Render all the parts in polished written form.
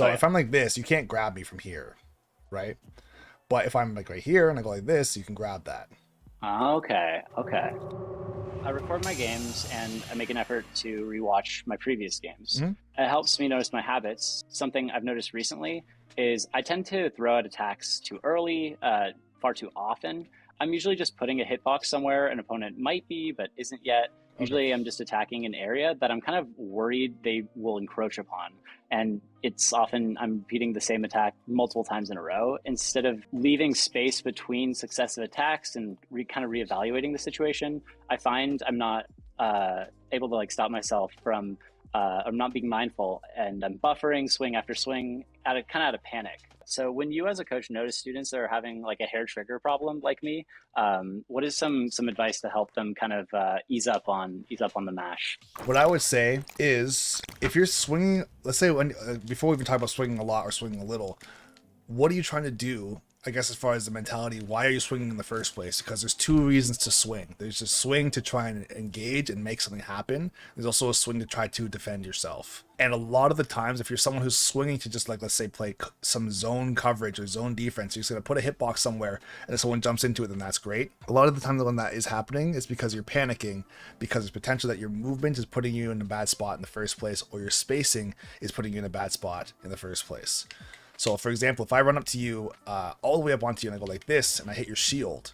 So if I'm like this, you can't grab me from here, right? But if I'm like right here and I go like this, you can grab that. Okay, okay. I record my games and I make an effort to rewatch my previous games. Hmm. It helps me notice my habits. Something I've noticed recently is I tend to throw out attacks too early, far too often. I'm usually just putting a hitbox somewhere an opponent might be, but isn't yet. Okay. Usually I'm just attacking an area that I'm kind of worried they will encroach upon. And it's often I'm repeating the same attack multiple times in a row instead of leaving space between successive attacks and kind of reevaluating the situation. I find I'm not able to like stop myself from I'm not being mindful, and I'm buffering swing after swing kind of out of panic. So when you as a coach notice students that are having like a hair trigger problem like me, what is some advice to help them kind of ease up on the mash? What I would say is if you're swinging, let's say when before we even talk about swinging a lot or swinging a little, what are you trying to do? I guess as far as the mentality, why are you swinging in the first place? Because there's two reasons to swing. There's a swing to try and engage and make something happen. There's also a swing to try to defend yourself. And a lot of the times, if you're someone who's swinging to just like, let's say, play some zone coverage or zone defense, you're just going to put a hitbox somewhere and if someone jumps into it, then that's great. A lot of the time when that is happening is because you're panicking, because there's potential that your movement is putting you in a bad spot in the first place, or your spacing is putting you in a bad spot in the first place. So, for example, if I run up to you all the way up onto you and I go like this and I hit your shield,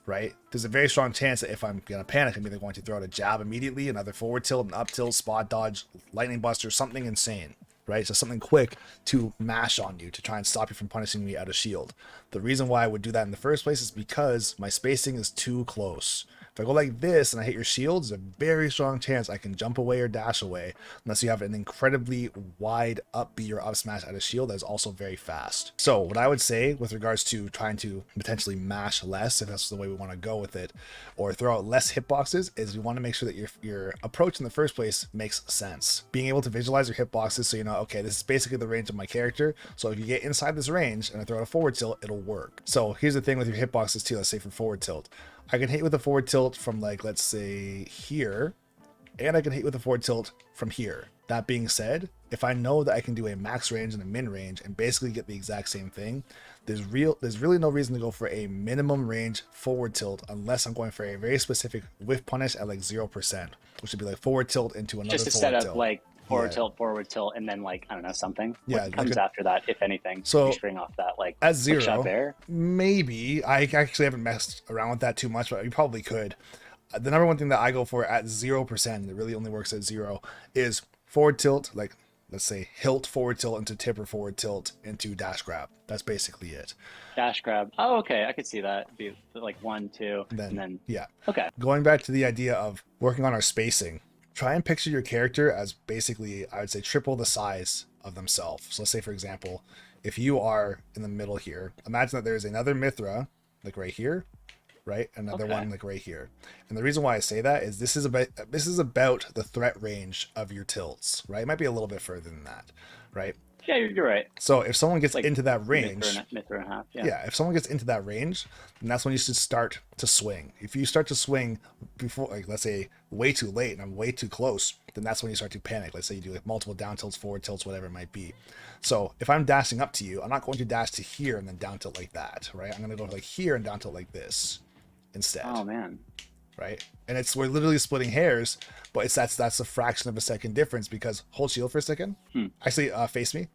right? There's a very strong chance that if I'm going to panic, I'm either going to throw out a jab immediately, another forward tilt, an up tilt, spot dodge, lightning buster, something insane, right? So something quick to mash on you to try and stop you from punishing me out of shield. The reason why I would do that in the first place is because my spacing is too close. If I go like this and I hit your shield, there's a very strong chance I can jump away or dash away, unless you have an incredibly wide up B or up smash out of shield that is also very fast. So what I would say with regards to trying to potentially mash less, if that's the way we want to go with it, or throw out less hitboxes, is we want to make sure that your approach in the first place makes sense. Being able to visualize your hitboxes so you know, okay, this is basically the range of my character, so if you get inside this range and I throw out a forward tilt, it'll work. So here's the thing with your hitboxes too, let's say for forward tilt. I can hit with a forward tilt from like, let's say here, and I can hit with a forward tilt from here. That being said, if I know that I can do a max range and a min range and basically get the exact same thing, there's really no reason to go for a minimum range forward tilt unless I'm going for a very specific whiff punish at like 0%, which would be like forward tilt into another Just a forward set tilt. up like forward tilt, and then like I don't know something. Yeah, What comes after that, if anything? So you string off that like at quick shot zero, bear. maybe. I actually haven't messed around with that too much, but you probably could. The number one thing that I go for at 0%, it really only works at 0, is forward tilt, like let's say hilt forward tilt into tip or forward tilt into dash grab. That's basically it. Dash grab. Oh, okay, I could see that. Be like 1, 2, and then yeah. Okay. Going back to the idea of working on our spacing, try and picture your character as basically, I would say, triple the size of themselves. So let's say, for example, if you are in the middle here, imagine that there's another Mithra, like right here, right? Another one like right here. And the reason why I say that is this is about the threat range of your tilts, right? It might be a little bit further than that, right? Yeah, you're right. So if someone gets Like into that range, Mithra and a half. yeah, if someone gets into that range, then that's when you should start to swing. If you start to swing before, like let's say way too late and I'm way too close, then that's when you start to panic. Let's say you do like multiple down tilts, forward tilts, whatever it might be. So if I'm dashing up to you, I'm not going to dash to here and then down tilt like that, right? I'm going to go like here and down tilt like this instead. Oh man. Right? And we're literally splitting hairs, but that's a fraction of a second difference because hold shield for a second. Actually, face me.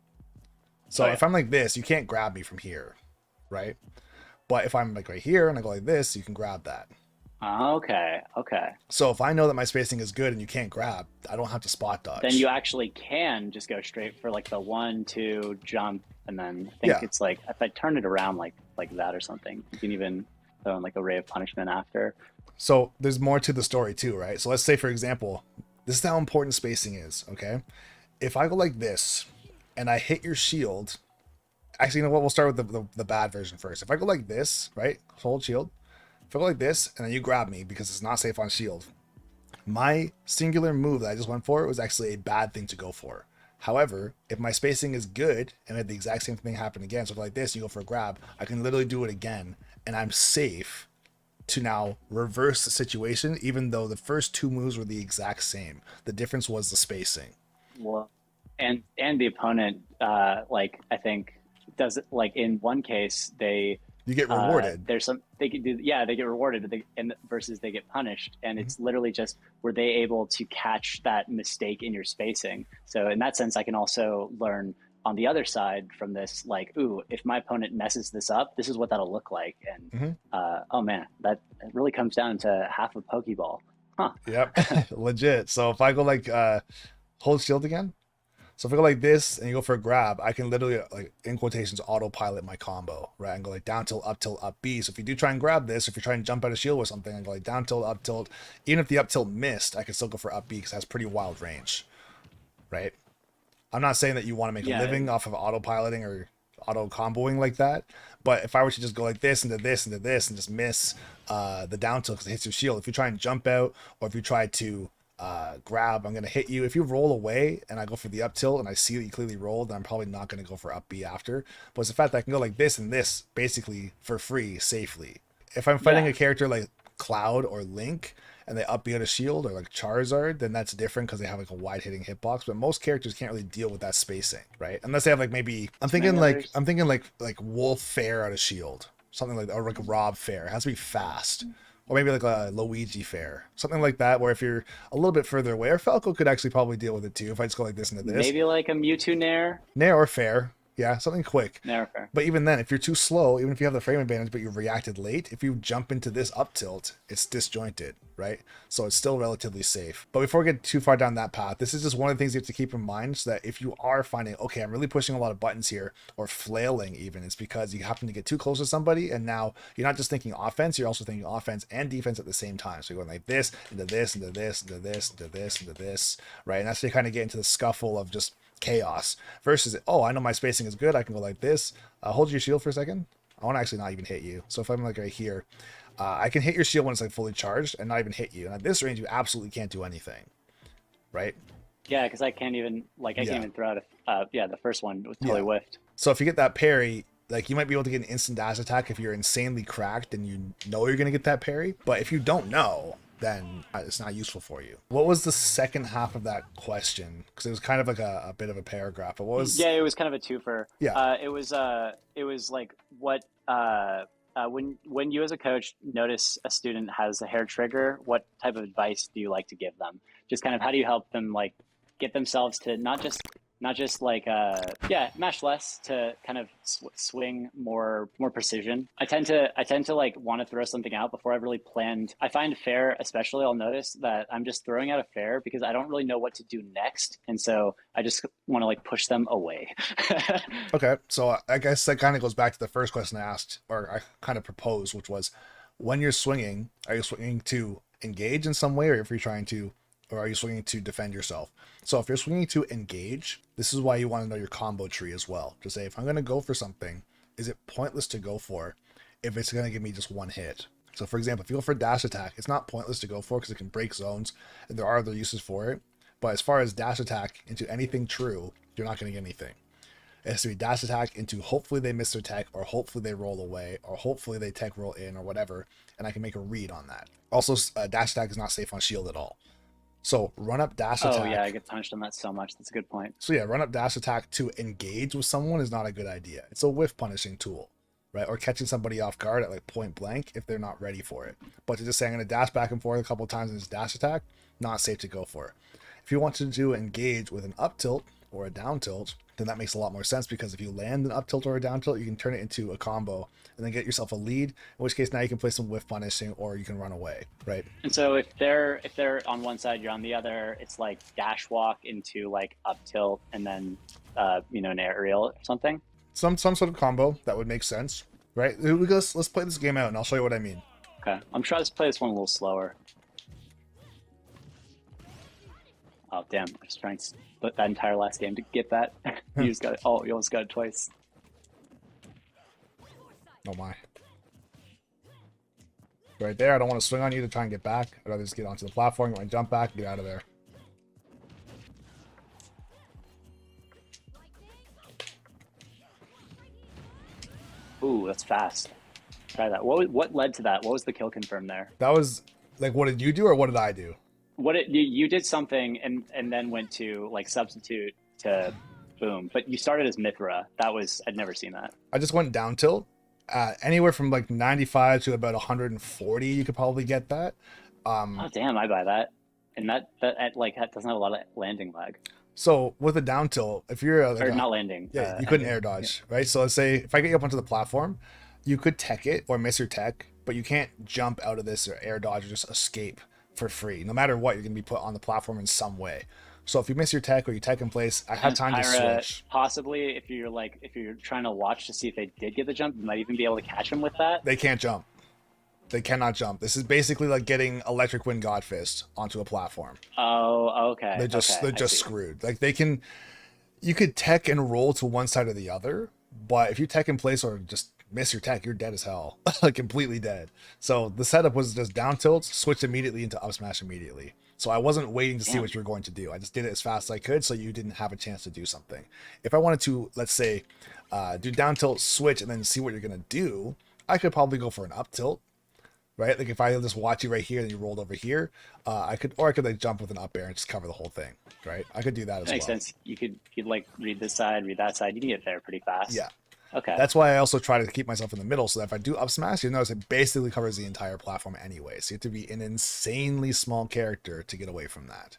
So if I'm like this, you can't grab me from here, right? But if I'm like right here and I go like this, you can grab that. Okay. So if I know that my spacing is good and you can't grab, I don't have to spot dodge. Then you actually can just go straight for like the 1, 2 jump, and then I think it's like if I turn it around like that or something, you can even throw in like a ray of punishment after. So there's more to the story too, right? So let's say, for example, this is how important spacing is, okay? If I go like this and I hit your shield, actually, you know what? We'll start with the bad version first. If I go like this, right? Hold shield. If I go like this and then you grab me because it's not safe on shield, my singular move that I just went for was actually a bad thing to go for. However, if my spacing is good and I had the exact same thing happen again, so like this, you go for a grab, I can literally do it again and I'm safe to now reverse the situation, even though the first two moves were the exact same. The difference was the spacing. Well, and the opponent, like I think does it like in one case they You get rewarded. there's some they can do, yeah, they get rewarded, but and versus they get punished, and Mhm. it's literally just were they able to catch that mistake in your spacing. So in that sense, I can also learn on the other side from this, like, ooh, if my opponent messes this up, this is what that'll look like. And Mhm. oh man, that really comes down to half a Pokeball, huh? Yep, legit. So if I go like hold shield again. So if I go like this and you go for a grab, I can literally like in quotations autopilot my combo, right? And go like down tilt, up B. So if you do try and grab this, if you're trying to jump out of shield or something, I go like down tilt, up tilt. Even if the up tilt missed, I can still go for up B because it has pretty wild range, right? I'm not saying that you want to make a Yeah, living off of autopiloting or auto comboing like that, but if I were to just go like this into this into this and just miss the down tilt because it hits your shield, if you try and jump out or if you try to grab, I'm going to hit you. If you roll away and I go for the up tilt and I see that you clearly rolled, then I'm probably not going to go for up B after. But it's the fact that I can go like this and this basically for free safely. If I'm fighting yeah. a character like Cloud or Link and they up B out a shield, or like Charizard, then that's different because they have like a wide hitting hitbox. But most characters can't really deal with that spacing, right? Unless they have like maybe Many others. I'm thinking like Wolf Fair out of shield, something like, or like Rob Fair. It has to be fast. Or maybe like a Luigi Fair, something like that, where if you're a little bit further away, or Falco could actually probably deal with it too. If I just go like this into this, Maybe like a Mewtwo Nair. Nair or Fair, yeah, something quick. Nair fair. But even then, if you're too slow, even if you have the frame advantage, but you reacted late, if you jump into this up tilt, it's disjointed, right? So it's still relatively safe. But before we get too far down that path, this is just one of the things you have to keep in mind so that if you are finding, okay, I'm really pushing a lot of buttons here, or flailing even, it's because you happen to get too close to somebody, and now you're not just thinking offense, you're also thinking offense and defense at the same time. So you're going like this, into this, into this, into this, into this, into this, right? And that's to kind of get into the scuffle of just chaos versus, oh, I know my spacing is good, I can go like this. Hold your shield for a second. I want to actually not even hit you. So if I'm like right here, I can hit your shield when it's like fully charged and not even hit you. And at this range, you absolutely can't do anything, right? Yeah, because I can't even like I Yeah. can't even throw out yeah, the first one was totally Yeah. whiffed. So if you get that parry, like you might be able to get an instant dash attack if you're insanely cracked and you know you're gonna get that parry. But if you don't know, then it's not useful for you. What was the second half of that question? Because it was kind of like a bit of a paragraph. But what was? Yeah, it was kind of a twofer. Yeah. It was like what when you as a coach notice a student has a hair trigger, what type of advice do you like to give them? Just kind of how do you help them like get themselves to not just like yeah, mash less, to kind of swing more precision. I tend to like want to throw something out before I've really planned. I find fair especially, I'll notice that I'm just throwing out a fair because I don't really know what to do next, and so I just want to like push them away. Okay, so I guess that kind of goes back to the first question I asked, or I kind of proposed, which was, when you're swinging, are you swinging to engage in some way, or if you're trying to, or are you swinging to defend yourself? So if you're swinging to engage, this is why you want to know your combo tree as well. To say, if I'm going to go for something, is it pointless to go for if it's going to give me just one hit? So for example, if you go for dash attack, it's not pointless to go for because it can break zones, and there are other uses for it. But as far as dash attack into anything true, you're not going to get anything. It has to be dash attack into hopefully they miss their tech, or hopefully they roll away, or hopefully they tech roll in, or whatever, and I can make a read on that. Also, dash attack is not safe on shield at all. So run up dash attack. Oh yeah, I get punished on that so much. That's a good point. So yeah, run up dash attack to engage with someone is not a good idea. It's a whiff punishing tool, right? Or catching somebody off guard at like point blank if they're not ready for it. But to just say I'm going to dash back and forth a couple of times in this dash attack, not safe to go for. If you want to do engage with an up tilt or a down tilt, then that makes a lot more sense, because if you land an up tilt or a down tilt, you can turn it into a combo and then get yourself a lead, in which case now you can play some whiff punishing or you can run away, right? And so if they're on one side, you're on the other, it's like dash walk into like up tilt and then an aerial or something. Some sort of combo that would make sense, right? Let's play this game out and I'll show you what I mean. Okay, I'm trying to play this one a little slower. Oh damn! I was trying to split that entire last game to get that. You just got it. Oh, you almost got it twice. Oh my. Right there, I don't want to swing on you to try and get back. I'd rather just get onto the platform, get my jump back, and get out of there. Ooh, that's fast. Try that. What led to that? What was the kill confirm there? That was, like, what did you do or what did I do? You did something and then went to like substitute to boom. But you started as Mithra. I'd never seen that. I just went down tilt. Anywhere from like 95 to about 140, you could probably get that. Oh damn, I buy that. And that doesn't have a lot of landing lag. So with a down tilt, if you're like Or not landing. yeah, you couldn't air dodge, right? So let's say if I get you up onto the platform, you could tech it or miss your tech, but you can't jump out of this or air dodge or just escape for free. No matter what, you're gonna be put on the platform in some way. So if you miss your tech or you tech in place, I had time to switch. Possibly, if you're trying to watch to see if they did get the jump, you might even be able to catch them with that. They can't jump. They cannot jump. This is basically like getting Electric Wind Godfist onto a platform. Oh, okay. They're just screwed. Like you could tech and roll to one side or the other, but if you tech in place or just miss your tech, you're dead as hell. Like completely dead. So the setup was just down tilt, switch immediately into up smash immediately. So I wasn't waiting to see what you were going to do. I just did it as fast as I could so you didn't have a chance to do something. If I wanted to, let's say, do down tilt, switch, and then see what you're going to do, I could probably go for an up tilt. Right, like if I just watch you right here and you rolled over here, I could like jump with an up air and just cover the whole thing. Right, I could do that as well. Makes sense. You'd like read this side, read that side. You can get there pretty fast. Yeah. Okay. That's why I also try to keep myself in the middle so that if I do up smash, you notice it basically covers the entire platform anyway. So you have to be an insanely small character to get away from that.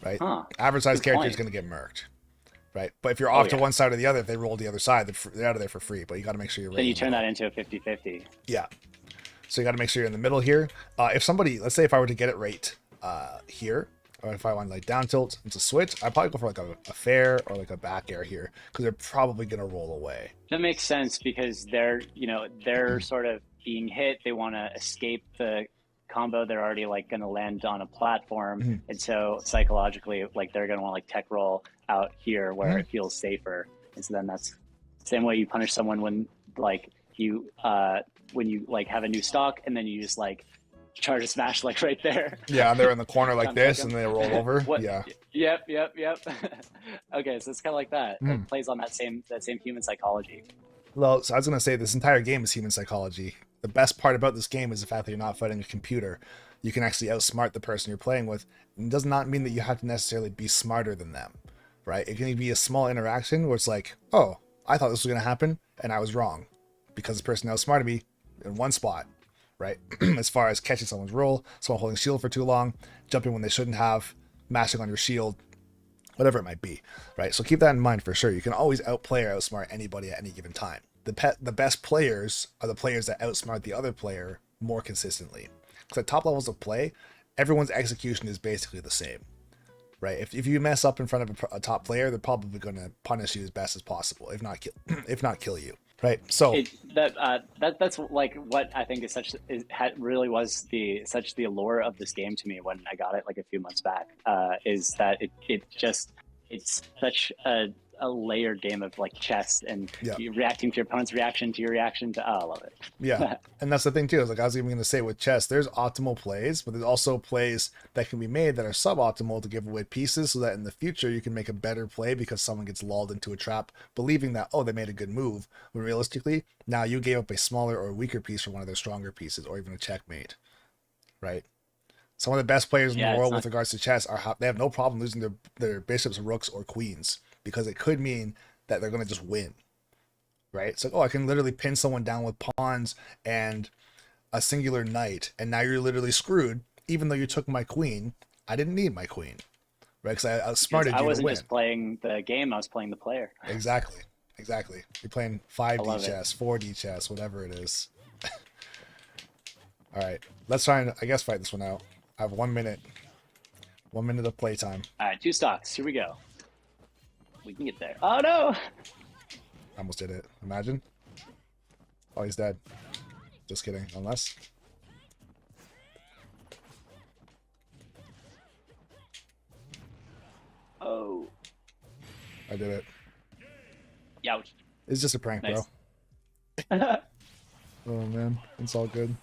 Right. Average size character is going to get murked. Right, but if you're off to one side or the other, if they roll the other side, they're out of there for free. But you got to make sure you're. Then you turn that into a 50-50. Yeah. So you got to make sure you're in the middle here. If somebody, let's say if I were to get it right here, or if I want like down tilt into switch, I'd probably go for like a fair or like a back air here because they're probably going to roll away. That makes sense because they're sort of being hit. They want to escape the combo. They're already like going to land on a platform. And so psychologically, like they're going to want like tech roll out here where it feels safer. And so then that's the same way you punish someone when like you like have a new stock and then you just like charge a smash like right there. Yeah, they're in the corner like this and they roll over. Yeah. Yep. Okay, so it's kind of like that. It plays on that same human psychology. Well, so I was going to say this entire game is human psychology. The best part about this game is the fact that you're not fighting a computer. You can actually outsmart the person you're playing with. It does not mean that you have to necessarily be smarter than them, right? It can be a small interaction where it's like, oh, I thought this was going to happen and I was wrong because the person outsmarted me in one spot, right? As far as catching someone's roll, someone holding shield for too long, jumping when they shouldn't have, mashing on your shield, whatever it might be, right? So keep that in mind for sure. You can always outplay or outsmart anybody at any given time. The best players are the players that outsmart the other player more consistently. Because at top levels of play, everyone's execution is basically the same, right? If you mess up in front of a top player, they're probably going to punish you as best as possible, if not kill you, right? So that's like what I think really was the allure of this game to me when I got it like a few months back. Is that it's such a layered game of like chess and you reacting to your opponent's reaction to your reaction to I love it. Yeah. And that's the thing too, is like I was even going to say with chess, there's optimal plays, but there's also plays that can be made that are suboptimal to give away pieces so that in the future you can make a better play because someone gets lulled into a trap believing that, oh, they made a good move, when realistically now you gave up a smaller or weaker piece for one of their stronger pieces or even a checkmate, right? Some of the best players in the world with regards to chess they have no problem losing their bishops, rooks, or queens because it could mean that they're going to just win, right? It's like, oh, I can literally pin someone down with pawns and a singular knight, and now you're literally screwed, even though you took my queen. I didn't need my queen, right? Because I outsmarted you to win. I wasn't just playing the game, I was playing the player. Exactly. You're playing 5D chess, 4D chess, whatever it is. All right, let's try and, I guess, fight this one out. I have 1 minute. 1 minute of playtime. All right, 2 stocks. Here we go. We can get there. Oh, no! I almost did it. Imagine. Oh, he's dead. Just kidding. Unless. Oh. I did it. Youch. It's just a prank, nice. bro. Oh, man. It's all good.